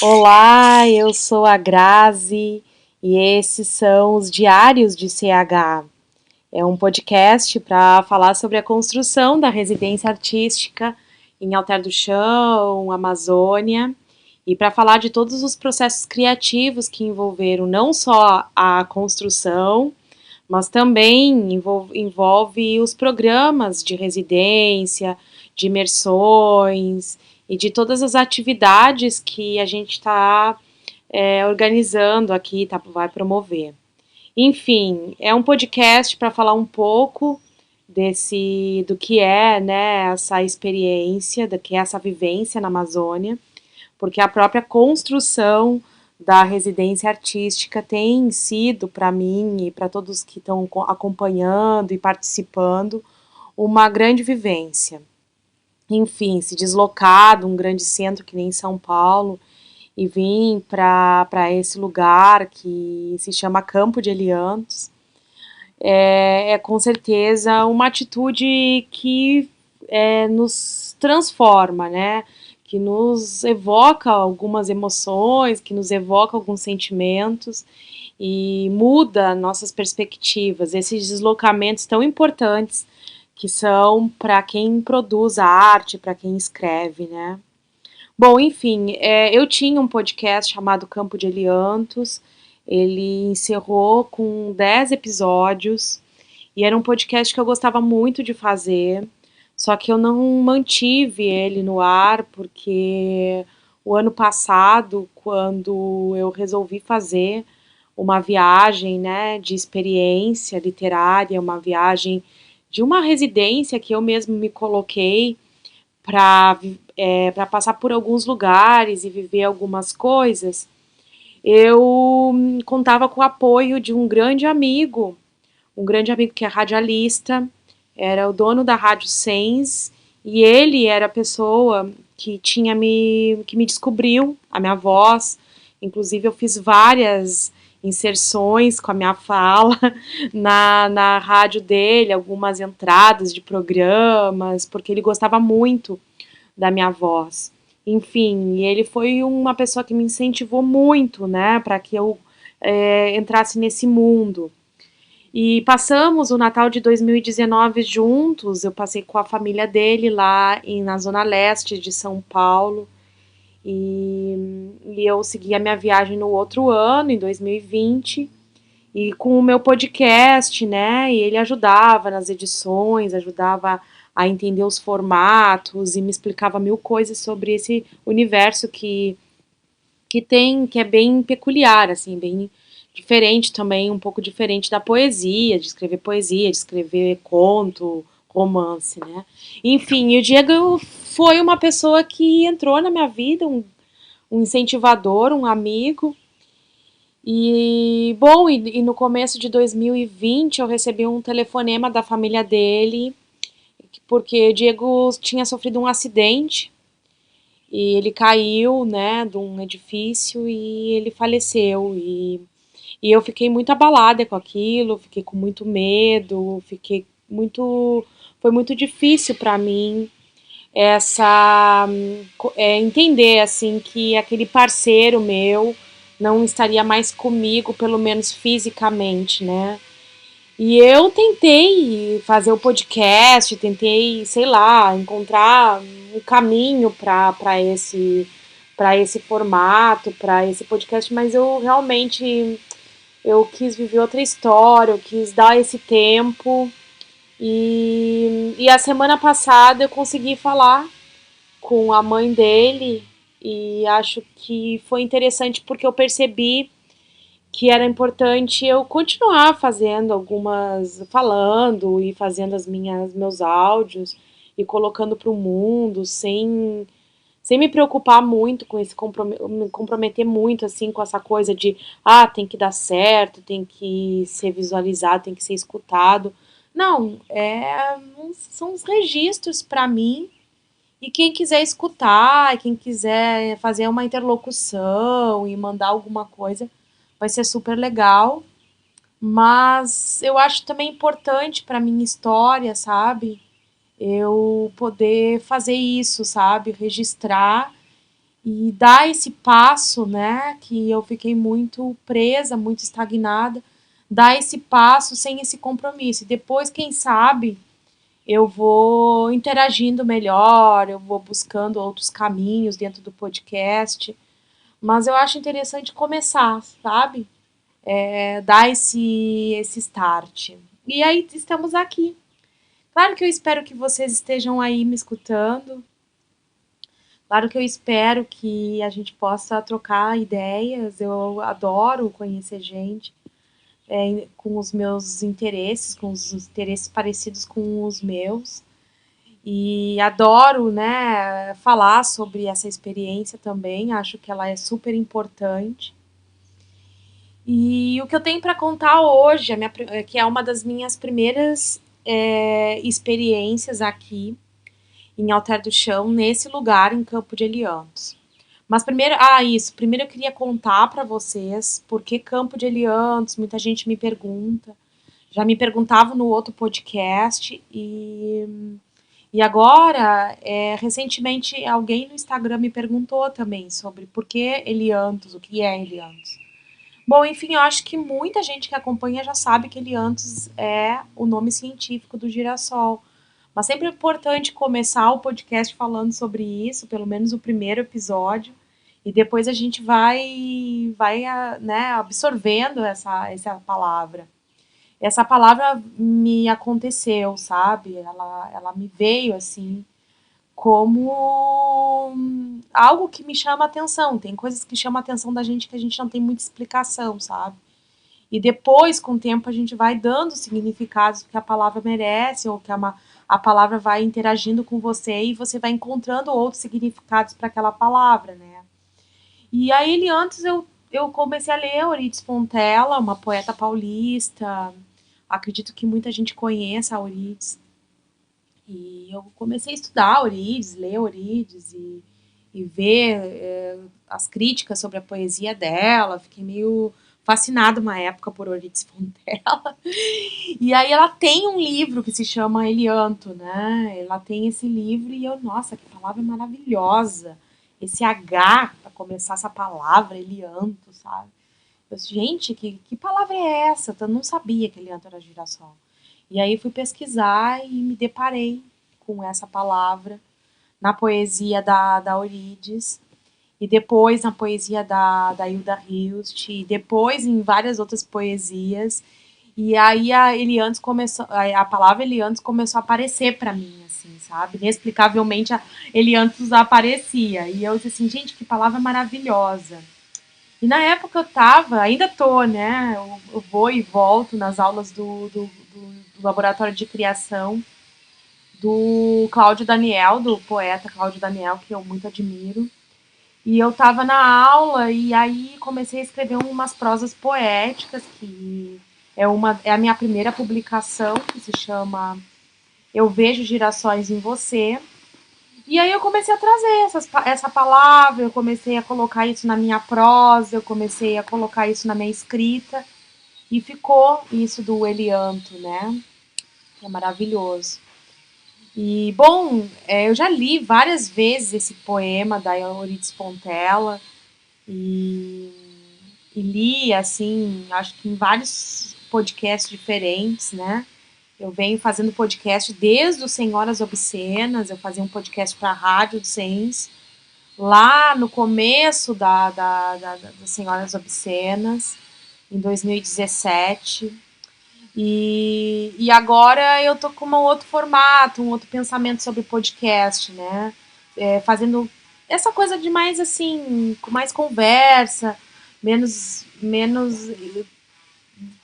Olá, eu sou a Grazi e esses são os Diários de CH. É um podcast para falar sobre a construção da residência artística em Alter do Chão, Amazônia, e para falar de todos os processos criativos que envolveram não só a construção, mas também envolve os programas de residência, de imersões e de todas as atividades que a gente está organizando aqui, tá, vai promover. Enfim, é um podcast para falar um pouco do que é, né, essa experiência, do que é essa vivência na Amazônia, porque a própria construção da residência artística tem sido para mim e para todos que estão acompanhando e participando uma grande vivência. Enfim, se deslocar de um grande centro que nem São Paulo e vim para esse lugar que se chama Campo de Eliantos é com certeza uma atitude que nos transforma, né? Que nos evoca algumas emoções, que nos evoca alguns sentimentos e muda nossas perspectivas. Esses deslocamentos tão importantes que são para quem produz a arte, para quem escreve, né? Bom, enfim, eu tinha um podcast chamado Campo de Eliantos, ele encerrou com 10 episódios e era um podcast que eu gostava muito de fazer, só que eu não mantive ele no ar porque o ano passado, quando eu resolvi fazer uma viagem, né, de experiência literária, uma viagem de uma residência que eu mesmo me coloquei para passar por alguns lugares e viver algumas coisas, eu contava com o apoio de um grande amigo que é radialista, era o dono da Rádio Sens, e ele era a pessoa que me descobriu a minha voz. Inclusive eu fiz várias inserções com a minha fala na rádio dele, algumas entradas de programas, porque ele gostava muito da minha voz. Enfim, ele foi uma pessoa que me incentivou muito, né, para que eu entrasse nesse mundo. E passamos o Natal de 2019 juntos, eu passei com a família dele lá na zona leste de São Paulo, e eu segui a minha viagem no outro ano, em 2020, e com o meu podcast, né, e ele ajudava nas edições, ajudava a entender os formatos e me explicava mil coisas sobre esse universo que é bem peculiar, assim, bem diferente também, um pouco diferente da poesia, de escrever conto, romance, né? Enfim, e o Diego foi uma pessoa que entrou na minha vida, um incentivador, um amigo. E no começo de 2020 eu recebi um telefonema da família dele, porque o Diego tinha sofrido um acidente e ele caiu, né, de um edifício e ele faleceu. E eu fiquei muito abalada com aquilo, fiquei com muito medo, foi muito difícil para mim entender assim que aquele parceiro meu não estaria mais comigo, pelo menos fisicamente, né? E eu tentei fazer o podcast, tentei, sei lá, encontrar um caminho para esse formato, para esse podcast, mas eu realmente eu quis viver outra história, eu quis dar esse tempo. E a semana passada eu consegui falar com a mãe dele e acho que foi interessante porque eu percebi que era importante eu continuar fazendo falando e fazendo meus áudios e colocando para o mundo sem me preocupar muito com me comprometer muito assim com essa coisa de tem que dar certo, tem que ser visualizado, tem que ser escutado. Não, são os registros para mim e quem quiser escutar, quem quiser fazer uma interlocução e mandar alguma coisa, vai ser super legal. Mas eu acho também importante para minha história, sabe? Eu poder fazer isso, sabe? Registrar e dar esse passo, né, que eu fiquei muito presa, muito estagnada, dar esse passo sem esse compromisso. E depois, quem sabe, eu vou interagindo melhor, eu vou buscando outros caminhos dentro do podcast. Mas eu acho interessante começar, sabe? Dar esse start. E aí estamos aqui. Claro que eu espero que vocês estejam aí me escutando. Claro que eu espero que a gente possa trocar ideias. Eu adoro conhecer gente com os meus interesses, com os interesses parecidos com os meus. E adoro, né, falar sobre essa experiência também. Acho que ela é super importante. E o que eu tenho para contar hoje, que é uma das minhas primeiras experiências aqui em Alter do Chão, nesse lugar em Campo de Eliantos. Mas primeiro, primeiro eu queria contar para vocês por que Campo de Eliantos, muita gente me pergunta. Já me perguntavam no outro podcast e agora, recentemente, alguém no Instagram me perguntou também sobre por que Eliantos, o que é Eliantos. Bom, enfim, eu acho que muita gente que acompanha já sabe que Eliantos é o nome científico do girassol. Mas sempre é importante começar o podcast falando sobre isso, pelo menos o primeiro episódio, e depois a gente vai né, absorvendo essa palavra. Essa palavra me aconteceu, sabe? Ela me veio assim como algo que me chama a atenção. Tem coisas que chamam a atenção da gente que a gente não tem muita explicação, sabe? E depois, com o tempo, a gente vai dando significados que a palavra merece, ou que a palavra vai interagindo com você e você vai encontrando outros significados para aquela palavra, né? E aí, antes eu comecei a ler Euridice Fontella, uma poeta paulista. Acredito que muita gente conheça a Euridice. E eu comecei a estudar Eurídice, ler Eurídice e ver as críticas sobre a poesia dela. Fiquei meio fascinada uma época por Eurídice Fontella. E aí ela tem um livro que se chama Elianto, né? Ela tem esse livro e eu, nossa, que palavra maravilhosa. Esse H para começar essa palavra, Elianto, sabe? Eu, gente, que palavra é essa? Eu não sabia que Elianto era girassol. E aí fui pesquisar e me deparei com essa palavra na poesia da Eurídice, e depois na poesia da Hilda Hilst, e depois em várias outras poesias. E aí a palavra Eliantos começou a aparecer para mim, assim, sabe? Inexplicavelmente a Eliantos aparecia. E eu disse assim, gente, que palavra maravilhosa. E na época eu tava, ainda tô, né? Eu vou e volto nas aulas do laboratório de criação do Cláudio Daniel, do poeta Cláudio Daniel, que eu muito admiro. E eu tava na aula e aí comecei a escrever umas prosas poéticas, que é a minha primeira publicação, que se chama Eu Vejo Girassóis em Você. E aí eu comecei a trazer essa palavra, eu comecei a colocar isso na minha prosa, eu comecei a colocar isso na minha escrita, e ficou isso do Elianto, né? Que é maravilhoso. E, bom, eu já li várias vezes esse poema da Euridice Fontella e, e li, assim, acho que em vários podcasts diferentes, né? Eu venho fazendo podcast desde o Senhoras Obscenas, eu fazia um podcast para a Rádio do Sens, lá no começo das Senhoras Obscenas, em 2017. E agora eu tô com um outro formato, um outro pensamento sobre podcast, né? Fazendo essa coisa de mais assim, com mais conversa, menos.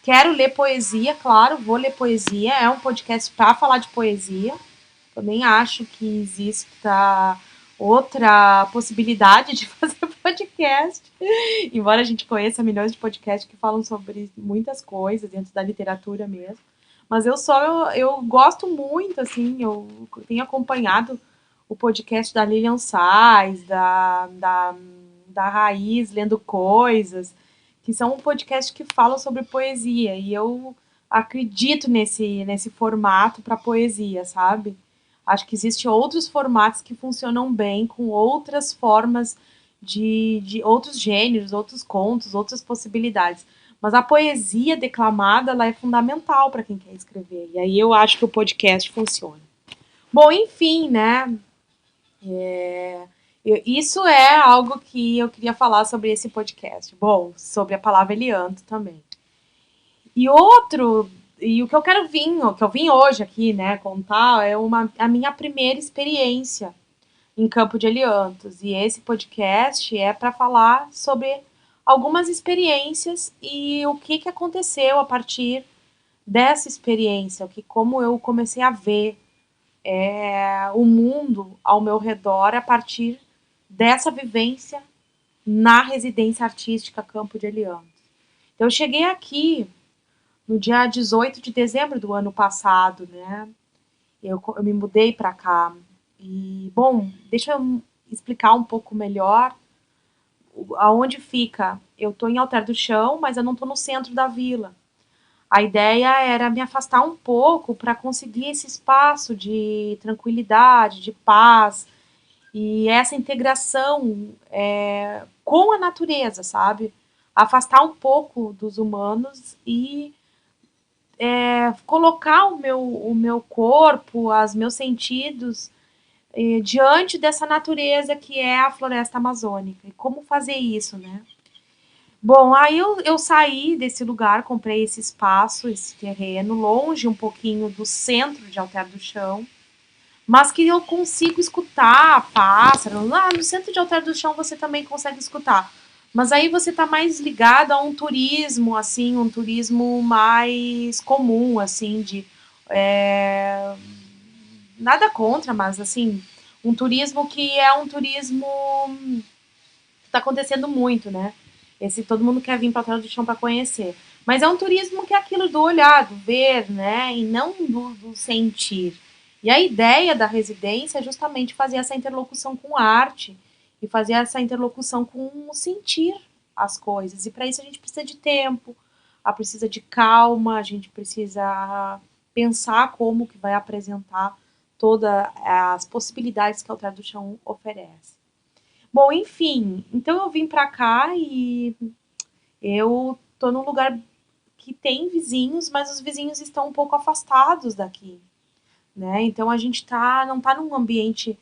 Quero ler poesia, claro, vou ler poesia. É um podcast para falar de poesia. Também acho que existe outra possibilidade de fazer podcast. Embora a gente conheça milhões de podcasts que falam sobre muitas coisas dentro da literatura mesmo. Mas eu gosto muito, assim, eu tenho acompanhado o podcast da Lilian Sais, da Raiz, Lendo Coisas, que são podcasts que falam sobre poesia. E eu acredito nesse formato para poesia, sabe? Acho que existem outros formatos que funcionam bem, com outras formas de outros gêneros, outros contos, outras possibilidades. Mas a poesia declamada, ela é fundamental para quem quer escrever. E aí eu acho que o podcast funciona. Bom, enfim, né? Isso é algo que eu queria falar sobre esse podcast. Bom, sobre a palavra Elianto também. E outro, e o que eu quero vir, o que eu vim hoje aqui, né, contar, é a minha primeira experiência em Campo de Eliantos. E esse podcast é para falar sobre algumas experiências e o que aconteceu a partir dessa experiência, como eu comecei a ver o mundo ao meu redor a partir dessa vivência na residência artística Campo de Eliantos. Então, eu cheguei aqui no dia 18 de dezembro do ano passado, né? Eu me mudei para cá. E, bom, deixa eu explicar um pouco melhor aonde fica. Eu estou em Alter do Chão, mas eu não estou no centro da vila. A ideia era me afastar um pouco para conseguir esse espaço de tranquilidade, de paz e essa integração com a natureza, sabe? Afastar um pouco dos humanos e colocar o meu corpo, os meus sentidos diante dessa natureza que é a floresta amazônica. E como fazer isso, né? Bom, aí eu saí desse lugar, comprei esse espaço, esse terreno, longe um pouquinho do centro de Alter do Chão, mas que eu consigo escutar pássaro. Lá no centro de Alter do Chão você também consegue escutar. Mas aí você está mais ligado a um turismo, assim, um turismo mais comum, assim, de nada contra, mas assim, um turismo que é um turismo que está acontecendo muito, né? Esse todo mundo quer vir para Alter do Chão para conhecer. Mas é um turismo que é aquilo do olhar, do ver, né? E não do sentir. E a ideia da residência é justamente fazer essa interlocução com a arte e fazer essa interlocução com o sentir as coisas. E para isso a gente precisa de tempo, precisa de calma, a gente precisa pensar como que vai apresentar todas as possibilidades que a Alter do Chão oferece. Bom, enfim, então eu vim para cá e eu tô num lugar que tem vizinhos, mas os vizinhos estão um pouco afastados daqui, né? Então a gente não tá num ambiente,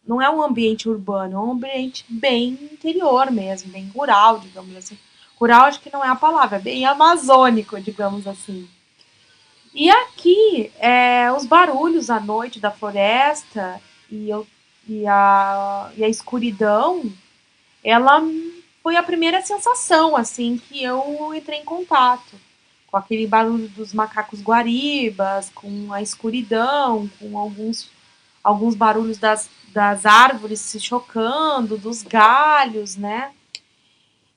não é um ambiente urbano, é um ambiente bem interior mesmo, bem rural, digamos assim. Rural acho que não é a palavra, é bem amazônico, digamos assim. E aqui, os barulhos à noite da floresta e, eu, e a escuridão, ela foi a primeira sensação, assim, que eu entrei em contato. Com aquele barulho dos macacos guaribas, com a escuridão, com alguns barulhos das árvores se chocando, dos galhos, né?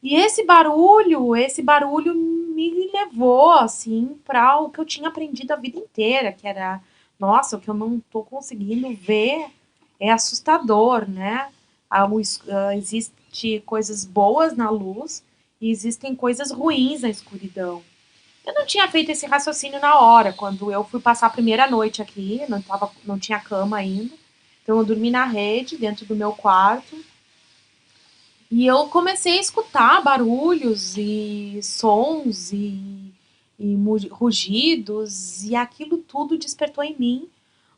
E esse barulho me levou, assim, para o que eu tinha aprendido a vida inteira, que era, nossa, o que eu não tô conseguindo ver é assustador, né? Existe coisas boas na luz e existem coisas ruins na escuridão. Eu não tinha feito esse raciocínio na hora, quando eu fui passar a primeira noite aqui, não tinha cama ainda. Então eu dormi na rede, dentro do meu quarto, e eu comecei a escutar barulhos e sons e rugidos, e aquilo tudo despertou em mim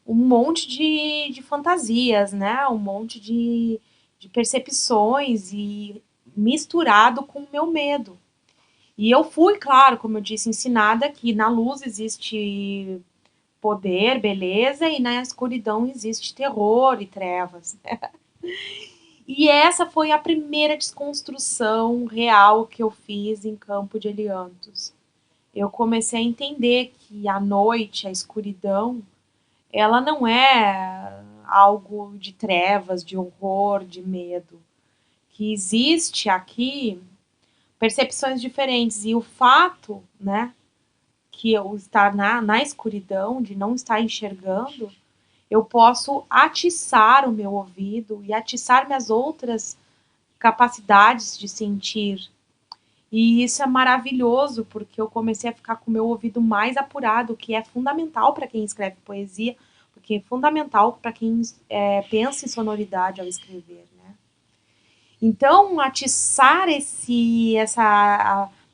um monte de fantasias, né? Um monte de percepções e misturado com o meu medo. E eu fui, claro, como eu disse, ensinada que na luz existe poder, beleza, e na escuridão existe terror e trevas. E essa foi a primeira desconstrução real que eu fiz em Campo de Eliantos. Eu comecei a entender que a noite, a escuridão, ela não é algo de trevas, de horror, de medo. Que existe aqui percepções diferentes. E o fato, né, que eu estar na escuridão, de não estar enxergando, eu posso atiçar o meu ouvido e atiçar minhas outras capacidades de sentir. E isso é maravilhoso, porque eu comecei a ficar com o meu ouvido mais apurado, o que é fundamental para quem escreve poesia, porque é fundamental para quem pensa em sonoridade ao escrever, né? Então, atiçar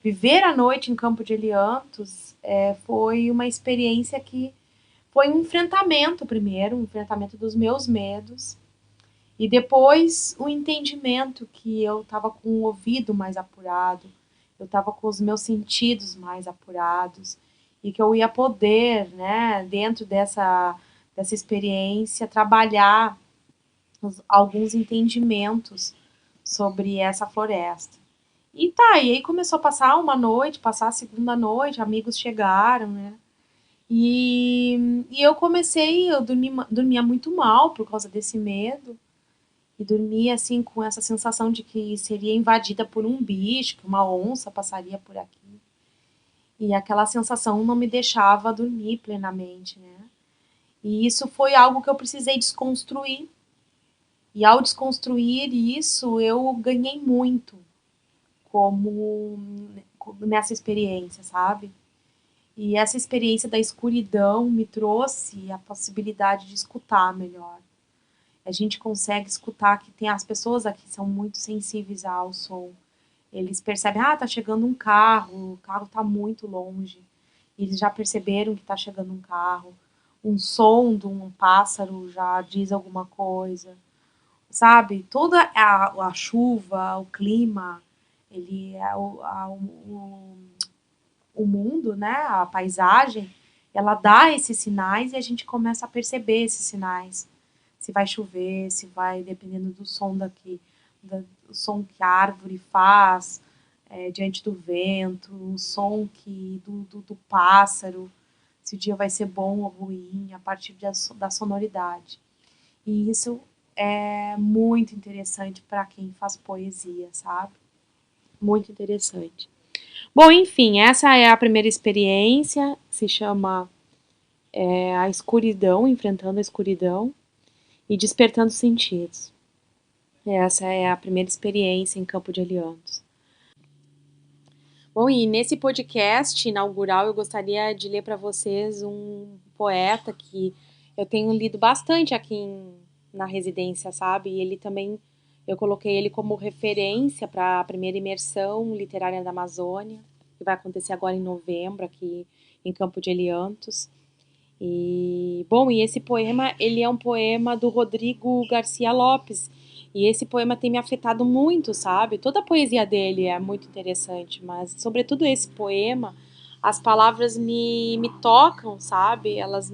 viver a noite em Campo de Eliantos foi uma experiência que foi um enfrentamento primeiro, um enfrentamento dos meus medos, e depois o entendimento que eu estava com o ouvido mais apurado, eu estava com os meus sentidos mais apurados, e que eu ia poder, né, dentro dessa experiência, trabalhar alguns entendimentos sobre essa floresta. E aí começou a passar uma noite, passar a segunda noite, amigos chegaram, né? E eu dormia muito mal por causa desse medo. E dormia assim com essa sensação de que seria invadida por um bicho, que uma onça passaria por aqui. E aquela sensação não me deixava dormir plenamente, né? E isso foi algo que eu precisei desconstruir. E ao desconstruir isso, eu ganhei muito como nessa experiência, sabe? E essa experiência da escuridão me trouxe a possibilidade de escutar melhor. A gente consegue escutar que tem as pessoas aqui são muito sensíveis ao som. Eles percebem, tá chegando um carro, o carro tá muito longe. Eles já perceberam que tá chegando um carro. Um som de um pássaro já diz alguma coisa. Sabe? Toda a chuva, o clima, ele é o mundo, né? A paisagem, ela dá esses sinais e a gente começa a perceber esses sinais. Se vai chover, se vai, dependendo do som do som que a árvore faz diante do vento, o som do pássaro, se o dia vai ser bom ou ruim, a partir da sonoridade. E isso é muito interessante para quem faz poesia, sabe? Muito interessante. Bom, enfim, essa é a primeira experiência, se chama a escuridão, enfrentando a escuridão e despertando sentidos. Essa é a primeira experiência em Campo de Eliantos. Bom, e nesse podcast inaugural eu gostaria de ler para vocês um poeta que eu tenho lido bastante aqui na residência, sabe? E ele também, eu coloquei ele como referência para a primeira imersão literária da Amazônia, que vai acontecer agora em novembro aqui em Campo de Eliantos. E, bom, e esse poema, ele é um poema do Rodrigo Garcia Lopes, e esse poema tem me afetado muito, sabe? Toda a poesia dele é muito interessante, mas sobretudo esse poema, as palavras me tocam, sabe? Elas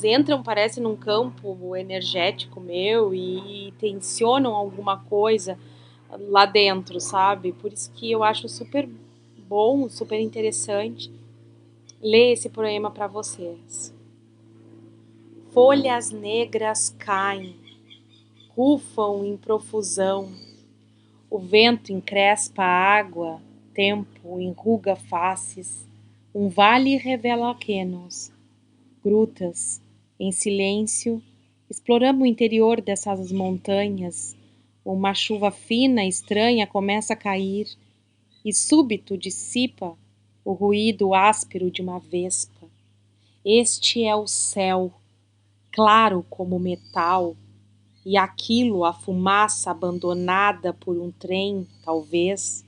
entram, parece, num campo energético meu e tensionam alguma coisa lá dentro, sabe? Por isso que eu acho super bom, super interessante ler esse poema para vocês. Folhas negras caem, rufam em profusão, o vento encrespa a água, tempo enruga faces, um vale revela quenos, grutas, em silêncio, exploramos o interior dessas montanhas, uma chuva fina, estranha começa a cair, e súbito dissipa o ruído áspero de uma vespa. Este é o céu, claro como metal, e aquilo a fumaça abandonada por um trem, talvez.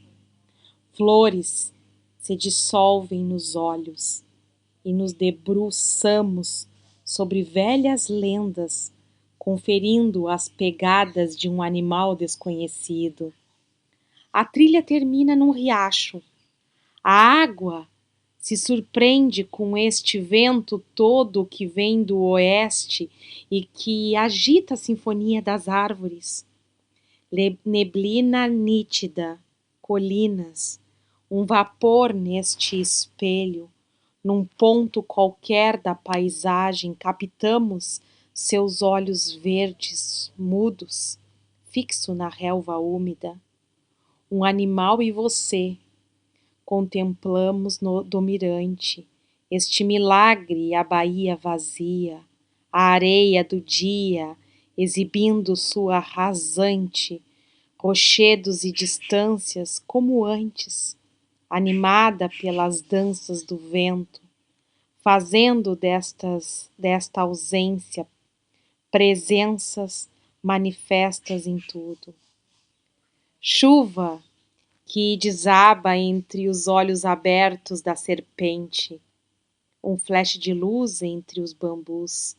Flores se dissolvem nos olhos e nos debruçamos sobre velhas lendas, conferindo as pegadas de um animal desconhecido. A trilha termina num riacho. A água se surpreende com este vento todo que vem do oeste e que agita a sinfonia das árvores. Neblina nítida, colinas, um vapor neste espelho, num ponto qualquer da paisagem captamos seus olhos verdes, mudos, fixo na relva úmida. Um animal e você, contemplamos do mirante este milagre, a baía vazia, a areia do dia exibindo sua rasante, rochedos e distâncias como antes, animada pelas danças do vento, fazendo desta ausência presenças manifestas em tudo. Chuva que desaba entre os olhos abertos da serpente, um flash de luz entre os bambus,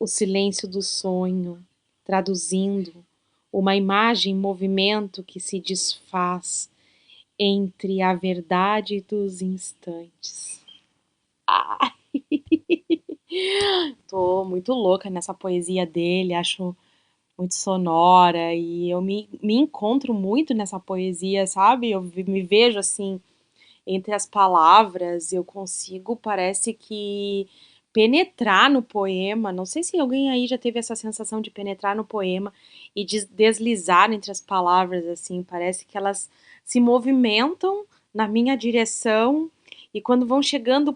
o silêncio do sonho, traduzindo uma imagem em movimento que se desfaz entre a verdade dos instantes. Ai. Tô muito louca nessa poesia dele, acho muito sonora e eu me encontro muito nessa poesia, sabe? Eu me vejo assim entre as palavras, eu consigo, parece que penetrar no poema. Não sei se alguém aí já teve essa sensação de penetrar no poema e deslizar entre as palavras, assim, parece que elas se movimentam na minha direção e quando vão chegando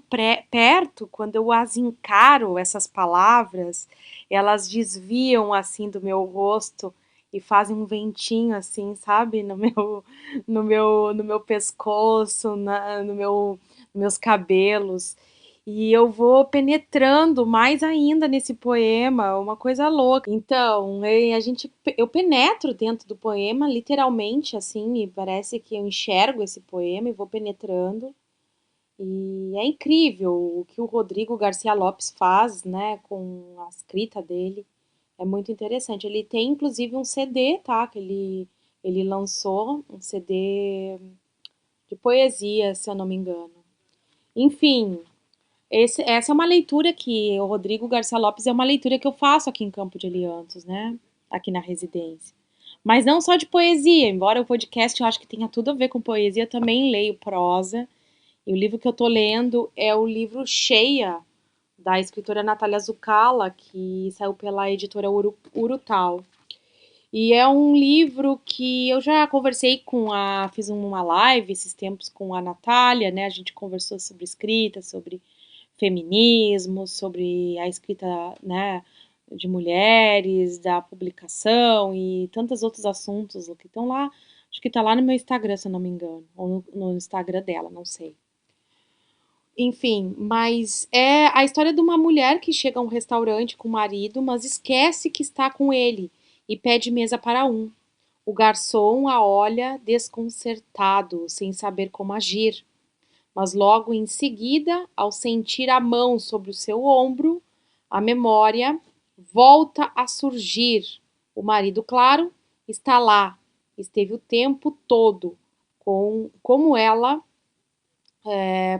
perto, quando eu as encaro, essas palavras, elas desviam assim do meu rosto e fazem um ventinho assim, sabe, no meu pescoço, nos meus cabelos. E eu vou penetrando mais ainda nesse poema, uma coisa louca. Então, eu penetro dentro do poema, literalmente, assim, e parece que eu enxergo esse poema e vou penetrando. E é incrível o que o Rodrigo Garcia Lopes faz, né, com a escrita dele. É muito interessante. Ele tem inclusive um CD, tá? Que ele lançou um CD de poesia, se eu não me engano. Enfim, essa é uma leitura que o Rodrigo Garcia Lopes é uma leitura que eu faço aqui em Campo de Eliantos, né? Aqui na residência. Mas não só de poesia, embora o podcast eu acho que tenha tudo a ver com poesia, eu também leio prosa. E o livro que eu tô lendo é o livro Cheia, da escritora Natália Zucala, que saiu pela editora Urutau. E é um livro que eu já conversei fiz uma live esses tempos com a Natália, né? A gente conversou sobre escrita, sobre feminismo, sobre a escrita, né, de mulheres, da publicação e tantos outros assuntos que estão lá. Acho que está lá no meu Instagram, se eu não me engano, ou no Instagram dela, não sei. Enfim, mas é a história de uma mulher que chega a um restaurante com o marido, mas esquece que está com ele e pede mesa para um. O garçom a olha desconcertado, sem saber como agir. Mas logo em seguida, ao sentir a mão sobre o seu ombro, a memória volta a surgir. O marido, claro, está lá, esteve o tempo todo, como ela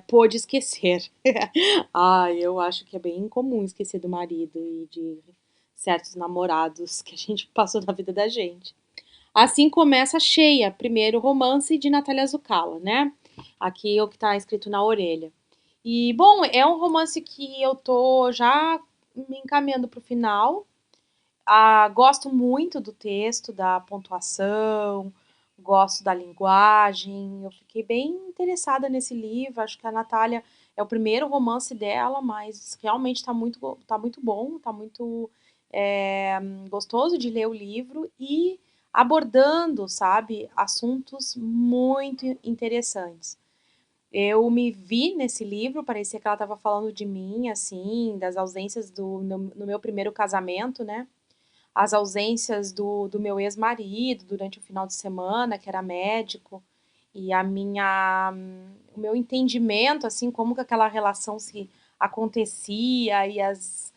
pôde esquecer. Eu acho que é bem incomum esquecer do marido e de certos namorados que a gente passou na vida da gente. Assim começa Cheia, primeiro romance de Natália Zucala, né? Aqui é o que está escrito na orelha. E, bom, é um romance que eu tô já me encaminhando para o final. Gosto muito do texto, da pontuação, gosto da linguagem. Eu fiquei bem interessada nesse livro. Acho que a Natália é o primeiro romance dela, mas realmente tá muito bom, tá muito gostoso de ler o livro e abordando, sabe, assuntos muito interessantes. Eu me vi nesse livro, parecia que ela estava falando de mim, assim, das ausências no meu primeiro casamento, né? As ausências do meu ex-marido durante o final de semana, que era médico, e o meu entendimento, assim, como que aquela relação se acontecia e as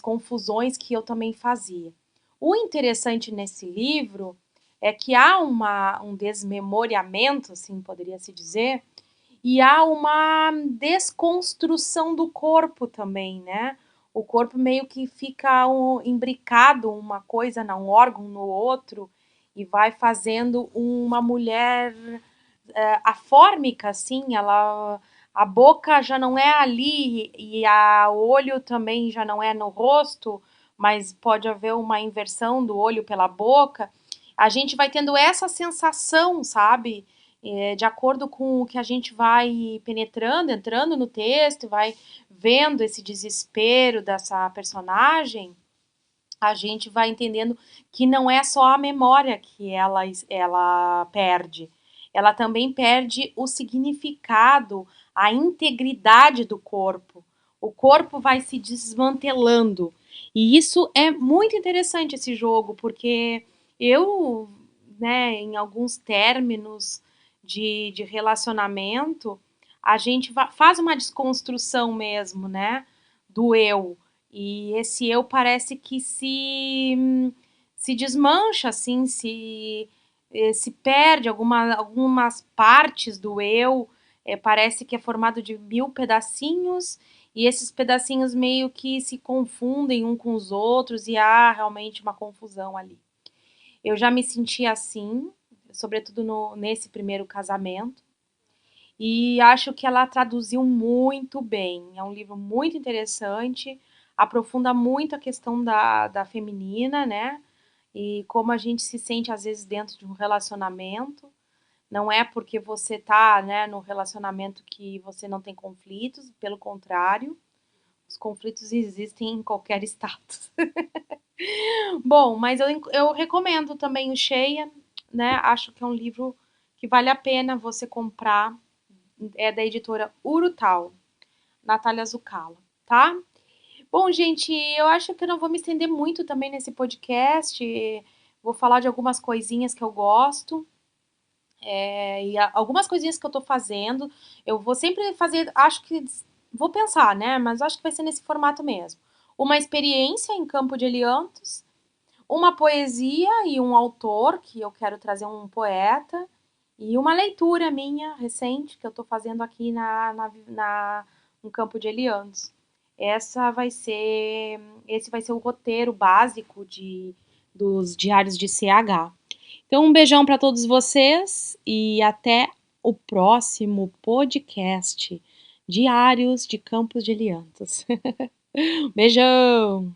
confusões que eu também fazia. O interessante nesse livro é que há um desmemoriamento, assim, poderia se dizer, e há uma desconstrução do corpo também, né? O corpo meio que fica imbricado uma coisa, um órgão no outro, e vai fazendo uma mulher afórmica, assim, a boca já não é ali e o olho também já não é no rosto, mas pode haver uma inversão do olho pela boca. A gente vai tendo essa sensação, sabe? De acordo com o que a gente vai penetrando, entrando no texto, vai vendo esse desespero dessa personagem, a gente vai entendendo que não é só a memória que ela perde, ela também perde o significado, a integridade do corpo. O corpo vai se desmantelando. E isso é muito interessante, esse jogo, porque eu, né, em alguns términos de relacionamento, a gente faz uma desconstrução mesmo, né, do eu. E esse eu parece que se desmancha, assim, se perde algumas partes do eu, parece que é formado de 1000 pedacinhos, e esses pedacinhos meio que se confundem um com os outros e há realmente uma confusão ali. Eu já me senti assim, sobretudo nesse primeiro casamento, e acho que ela traduziu muito bem. É um livro muito interessante, aprofunda muito a questão da feminina, né? E como a gente se sente às vezes dentro de um relacionamento. Não é porque você tá, né, no relacionamento que você não tem conflitos, pelo contrário, os conflitos existem em qualquer status. Bom, mas eu recomendo também o Cheia, né? Acho que é um livro que vale a pena você comprar. É da editora Urutau, Natália Zucala, tá? Bom, gente, eu acho que eu não vou me estender muito também nesse podcast. Vou falar de algumas coisinhas que eu gosto. E algumas coisinhas que eu tô fazendo. Eu vou sempre fazer, acho que vou pensar, né? Mas acho que vai ser nesse formato mesmo. Uma experiência em Campo de Eliantos, uma poesia e um autor, que eu quero trazer um poeta, e uma leitura minha recente que eu tô fazendo aqui no Campo de Eliantos. Esse vai ser o roteiro básico dos diários de CH. Então, um beijão para todos vocês e até o próximo podcast Diários de Campos de Eliantos. Beijão!